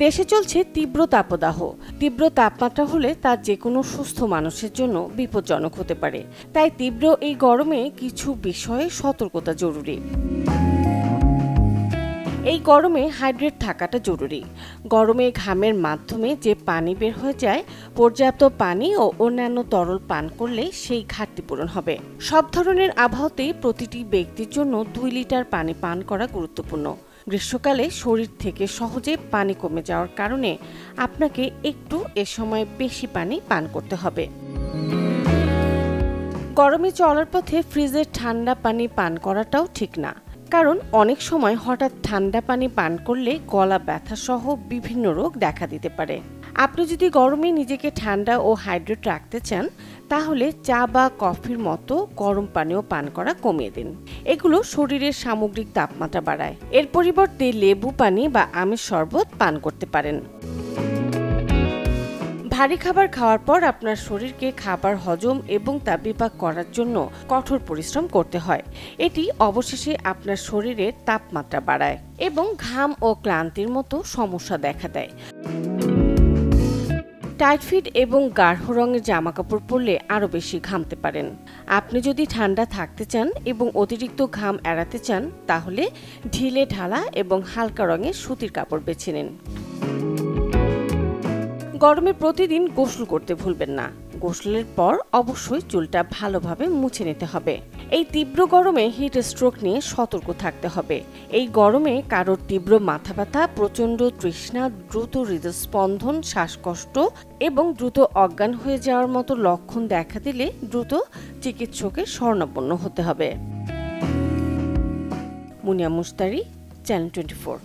দেশে চলছে তীব্র তাপদাহ। তীব্র তাপমাত্রা হলে তা যে কোনো সুস্থ মানুষের জন্য বিপজ্জনক হতে পারে। তাই তীব্র এই গরমে কিছু বিষয়ে সতর্কতা জরুরি। এই গরমে হাইড্রেট থাকাটা জরুরি। গরমে ঘামের মাধ্যমে যে পানি বের হয়ে যায়, পর্যাপ্ত পানি ও অন্যান্য তরল পান করলে সেই ঘাটতি পূরণ হবে। সব ধরনের আবহাওয়াতেই প্রতিটি ব্যক্তির জন্য 2 লিটার পানি পান করা গুরুত্বপূর্ণ। গ্রীষ্মকালে শরীর থেকে সহজে পানি কমে যাওয়ার কারণে আপনাকে একটু এ সময় বেশি পানি পান করতে হবে। গরমে চলার পথে ফ্রিজের ঠান্ডা পানি পান করাটাও ঠিক না, কারণ অনেক সময় হঠাৎ ঠান্ডা পানি পান করলে গলা ব্যথা সহ বিভিন্ন রোগ দেখা দিতে পারে। আপনি যদি গরমে নিজেকে ঠান্ডা ও হাইড্রেট রাখতে চান, তাহলে চা বা কফির মতো গরম পানীয় পান করা কমিয়ে দিন। এগুলো শরীরের সামগ্রিক তাপমাত্রা বাড়ায়। এর পরিবর্তে লেবু পানি বা আমের শরবত পান করতে পারেন। ভারী খাবার খাওয়ার পর আপনার শরীরকে খাবার হজম এবং তা বিপাক করার জন্য কঠোর পরিশ্রম করতে হয়। এটি অবশেষে আপনার শরীরের তাপমাত্রা বাড়ায় এবং ঘাম ও ক্লান্তির মতো সমস্যা দেখা দেয়। টাইট ফিট এবং গাঢ় রঙের জামাকাপড় পরলে আরও বেশি ঘামতে পারেন। আপনি যদি ঠান্ডা থাকতে চান এবং অতিরিক্ত ঘাম এড়াতে চান, তাহলে ঢিলে ঢালা এবং হালকা রঙের সুতির কাপড় বেছে নিন। গরমে প্রতিদিন গোসল করতে ভুলবেন না। গোসলের পর অবশ্যই চুলটা ভালোভাবে মুছে নিতে হবে। এই তীব্র গরমে হিট স্ট্রোক নিয়ে সতর্ক থাকতে হবে। এই গরমে কারোর তীব্র মাথা ব্যথা, প্রচণ্ড তৃষ্ণা, দ্রুত হৃদস্পন্দন, শ্বাসকষ্ট এবং দ্রুত অজ্ঞান হয়ে যাওয়ার মতো লক্ষণ দেখা দিলে দ্রুত চিকিৎসকের শরণাপন্ন হতে হবে। মুনিয়া মুশতারি, চ্যানেল 24।